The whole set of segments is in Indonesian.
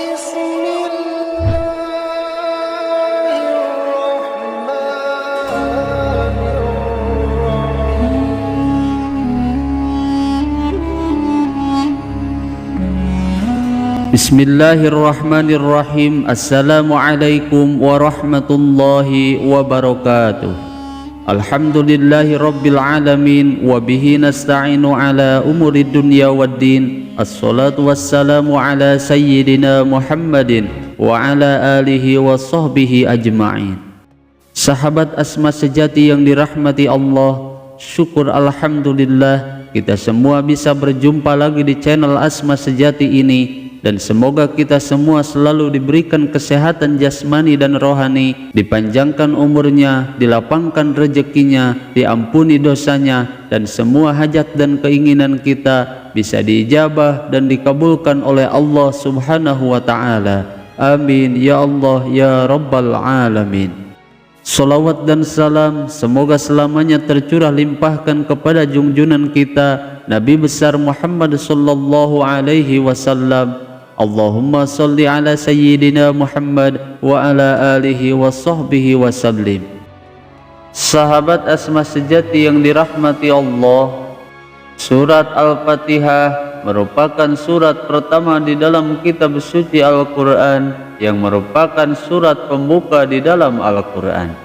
بسم الله الرحمن الرحيم Bismillahirrahmanirrahim. Assalamualaikum warahmatullahi wabarakatuh. Alhamdulillahi rabbil alamin. Wabihi nasta'inu ala umuri dunya waddin. Assalatu wassalamu ala sayyidina Muhammadin wa ala alihi wa sahbihi ajma'in. Sahabat Asma sejati yang dirahmati Allah, syukur alhamdulillah kita semua bisa berjumpa lagi di channel Asma Sejati ini. Dan semoga kita semua selalu diberikan kesehatan jasmani dan rohani, dipanjangkan umurnya, dilapangkan rezekinya, diampuni dosanya, dan semua hajat dan keinginan kita bisa diijabah dan dikabulkan oleh Allah Subhanahu wa Ta'ala. Amin ya Allah ya Rabbal Alamin. Salawat dan salam semoga selamanya tercurah limpahkan kepada junjunan kita Nabi besar Muhammad sallallahu alaihi wasallam. Allahumma salli ala sayyidina Muhammad wa ala alihi wa sahbihi wa sallim. Sahabat Asma sejati yang dirahmati Allah, surat Al-Fatihah merupakan surat pertama di dalam kitab suci Al-Quran yang merupakan surat pembuka di dalam Al-Quran.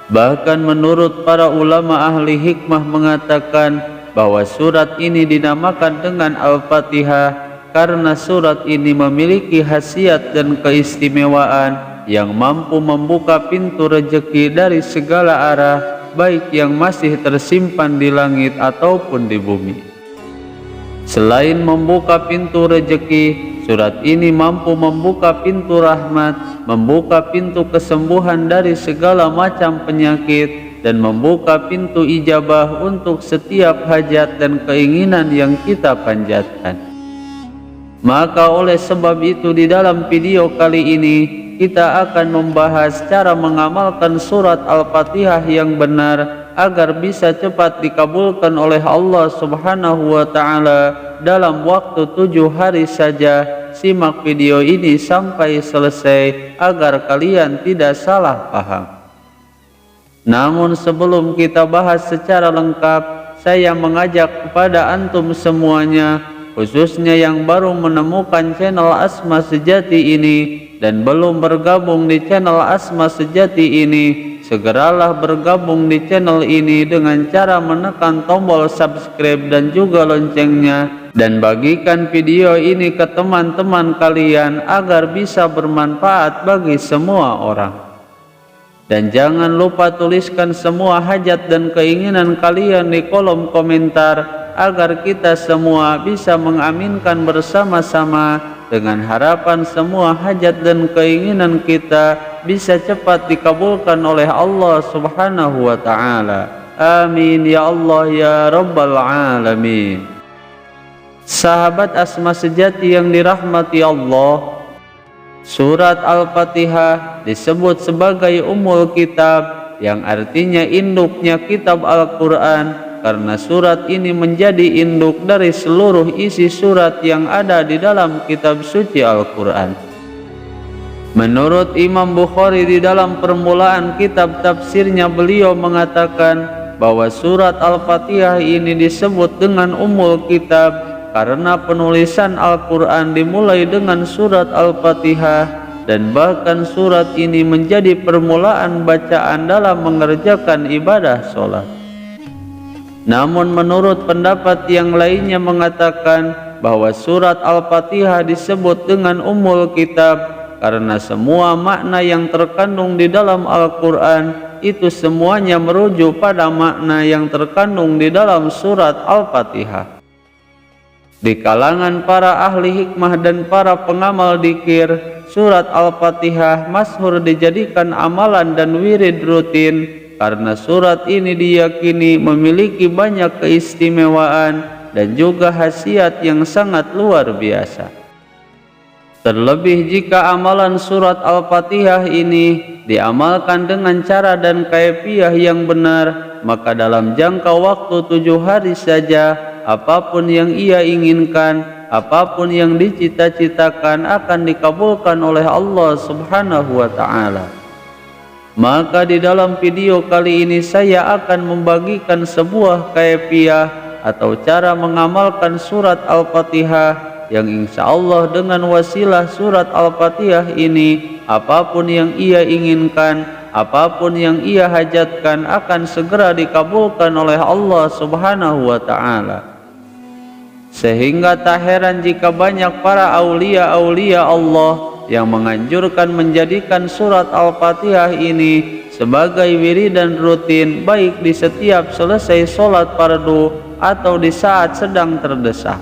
Bahkan menurut para ulama ahli hikmah mengatakan bahwa surat ini dinamakan dengan Al-Fatihah karena surat ini memiliki khasiat dan keistimewaan yang mampu membuka pintu rezeki dari segala arah, baik yang masih tersimpan di langit ataupun di bumi. Selain membuka pintu rezeki, surat ini mampu membuka pintu rahmat, membuka pintu kesembuhan dari segala macam penyakit, dan membuka pintu ijabah untuk setiap hajat dan keinginan yang kita panjatkan. Maka oleh sebab itu di dalam video kali ini kita akan membahas cara mengamalkan surat Al-Fatihah yang benar agar bisa cepat dikabulkan oleh Allah Subhanahu wa Ta'ala dalam waktu 7 hari saja. Simak video ini sampai selesai agar kalian tidak salah paham. Namun sebelum kita bahas secara lengkap, saya mengajak kepada antum semuanya, khususnya yang baru menemukan channel Asma Sejati ini dan belum bergabung di channel Asma Sejati ini, segeralah bergabung di channel ini dengan cara menekan tombol subscribe dan juga loncengnya, dan bagikan video ini ke teman-teman kalian agar bisa bermanfaat bagi semua orang. Dan jangan lupa tuliskan semua hajat dan keinginan kalian di kolom komentar agar kita semua bisa mengaminkan bersama-sama, dengan harapan semua hajat dan keinginan kita bisa cepat dikabulkan oleh Allah Subhanahu wa Ta'ala. Amin ya Allah ya Rabbal Alamin. Sahabat Asma Sejati yang dirahmati Allah, surat Al-Fatihah disebut sebagai Ummul Kitab, yang artinya induknya kitab Al-Quran, karena surat ini menjadi induk dari seluruh isi surat yang ada di dalam kitab suci Al-Quran. Menurut Imam Bukhari di dalam permulaan kitab tafsirnya, beliau mengatakan bahwa surat Al-Fatihah ini disebut dengan Ummul Kitab karena penulisan Al-Quran dimulai dengan surat Al-Fatihah, dan bahkan surat ini menjadi permulaan bacaan dalam mengerjakan ibadah sholat. Namun menurut pendapat yang lainnya mengatakan bahwa surat Al-Fatihah disebut dengan Ummul Kitab karena semua makna yang terkandung di dalam Al-Quran itu semuanya merujuk pada makna yang terkandung di dalam surat Al-Fatihah. Di kalangan para ahli hikmah dan para pengamal dzikir, surat Al-Fatihah masyhur dijadikan amalan dan wirid rutin karena surat ini diyakini memiliki banyak keistimewaan dan juga khasiat yang sangat luar biasa. Terlebih jika amalan surat Al-Fatihah ini diamalkan dengan cara dan kaifiah yang benar, maka dalam jangka waktu 7 hari saja, apapun yang ia inginkan apapun yang dicita-citakan akan dikabulkan oleh Allah Subhanahu wa Ta'ala. Maka di dalam video kali ini saya akan membagikan sebuah kaifiah atau cara mengamalkan surat Al-Fatihah yang insya Allah dengan wasilah surat Al-Fatihah ini, apapun yang ia inginkan, apapun yang ia hajatkan akan segera dikabulkan oleh Allah Subhanahu wa Ta'ala. Sehingga tak heran jika banyak para aulia-aulia Allah yang menganjurkan menjadikan surat Al-Fatihah ini sebagai wiridan rutin, baik di setiap selesai sholat fardu atau di saat sedang terdesak.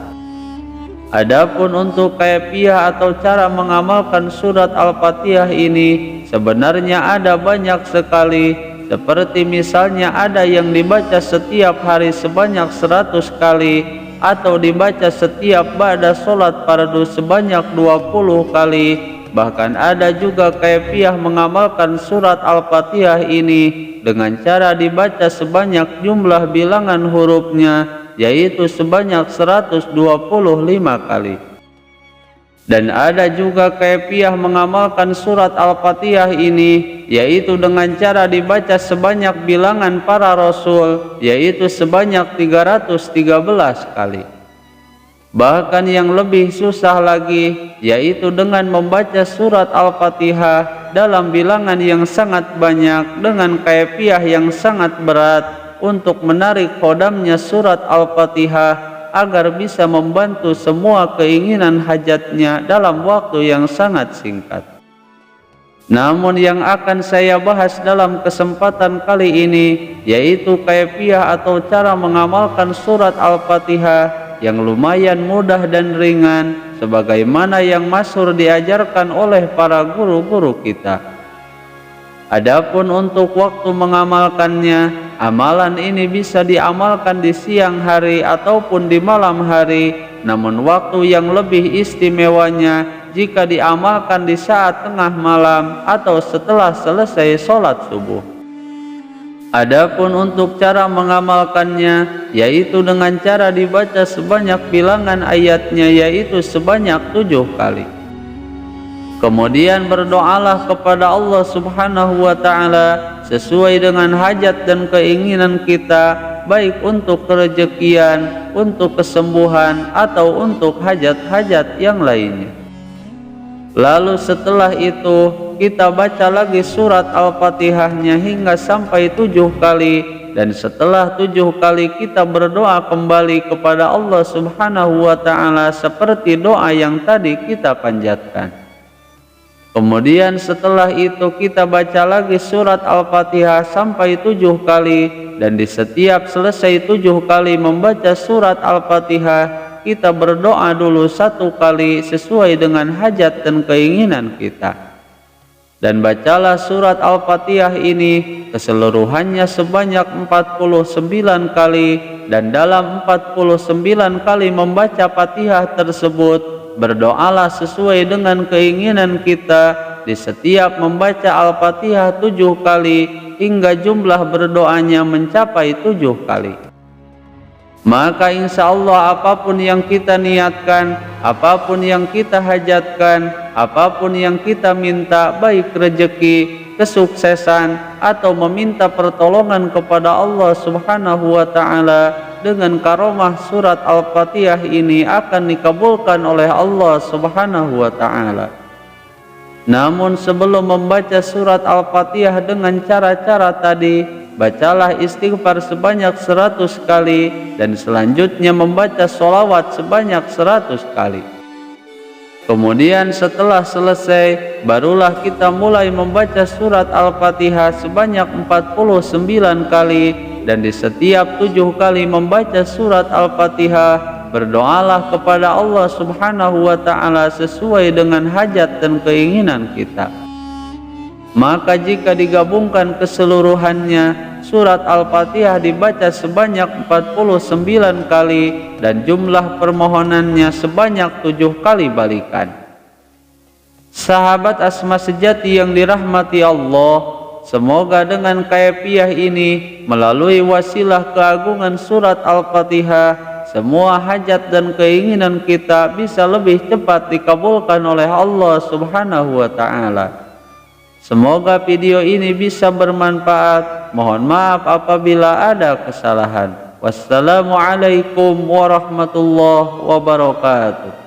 Adapun untuk kaifiah atau cara mengamalkan surat Al-Fatihah ini sebenarnya ada banyak sekali, seperti misalnya ada yang dibaca setiap hari sebanyak 100 kali, atau dibaca setiap ba'da sholat fardu sebanyak 20 kali. Bahkan ada juga kaifiah mengamalkan surat Al-Fatihah ini dengan cara dibaca sebanyak jumlah bilangan hurufnya, yaitu sebanyak 125 kali. Dan ada juga kaifiah mengamalkan surat Al-Fatihah ini, yaitu dengan cara dibaca sebanyak bilangan para rasul, yaitu sebanyak 313 kali. Bahkan yang lebih susah lagi, yaitu dengan membaca surat Al-Fatihah dalam bilangan yang sangat banyak dengan kaifiah yang sangat berat untuk menarik kodamnya surat Al-Fatihah agar bisa membantu semua keinginan hajatnya dalam waktu yang sangat singkat. Namun yang akan saya bahas dalam kesempatan kali ini yaitu kaifiah atau cara mengamalkan surat Al-Fatihah yang lumayan mudah dan ringan sebagaimana yang masyhur diajarkan oleh para guru-guru kita. Adapun untuk waktu mengamalkannya, amalan ini bisa diamalkan di siang hari ataupun di malam hari, namun waktu yang lebih istimewanya jika diamalkan di saat tengah malam atau setelah selesai sholat subuh. Adapun untuk cara mengamalkannya, yaitu dengan cara dibaca sebanyak bilangan ayatnya, yaitu sebanyak 7 kali. Kemudian berdoalah kepada Allah Subhanahu wa Ta'ala sesuai dengan hajat dan keinginan kita, baik untuk kerejekian, untuk kesembuhan, atau untuk hajat-hajat yang lainnya. Lalu setelah itu kita baca lagi surat Al-Fatihahnya hingga sampai 7 kali, dan setelah 7 kali kita berdoa kembali kepada Allah Subhanahu wa Ta'ala seperti doa yang tadi kita panjatkan. Kemudian setelah itu kita baca lagi surat Al-Fatihah sampai 7 kali, dan di setiap selesai 7 kali membaca surat Al-Fatihah kita berdoa dulu 1 kali sesuai dengan hajat dan keinginan kita. Dan bacalah surat Al-Fatihah ini keseluruhannya sebanyak 49 kali, dan dalam 49 kali membaca Fatihah tersebut berdoalah sesuai dengan keinginan kita di setiap membaca Al-Fatihah 7 kali hingga jumlah berdoanya mencapai 7 kali. Maka insya Allah apapun yang kita niatkan, apapun yang kita hajatkan, apapun yang kita minta, baik rezeki, kesuksesan, atau meminta pertolongan kepada Allah Subhanahu wa Ta'ala dengan karomah surat Al-Fatihah ini akan dikabulkan oleh Allah Subhanahu wa Ta'ala. Namun sebelum membaca surat Al-Fatihah dengan cara-cara tadi, bacalah istighfar sebanyak 100 kali, dan selanjutnya membaca sholawat sebanyak 100 kali. Kemudian setelah selesai, barulah kita mulai membaca surat Al-Fatihah sebanyak 49 kali, dan di setiap 7 kali membaca surat Al-Fatihah, berdoalah kepada Allah Subhanahu wa Ta'ala sesuai dengan hajat dan keinginan kita. Maka jika digabungkan keseluruhannya, surat Al-Fatihah dibaca sebanyak 49 kali dan jumlah permohonannya sebanyak 7 kali balikan. Sahabat Asma sejati yang dirahmati Allah, semoga dengan kaifiah ini melalui wasilah keagungan surat Al-Fatihah, semua hajat dan keinginan kita bisa lebih cepat dikabulkan oleh Allah Subhanahu wa Ta'ala. Semoga video ini bisa bermanfaat. Mohon maaf apabila ada kesalahan. Wassalamualaikum warahmatullahi wabarakatuh.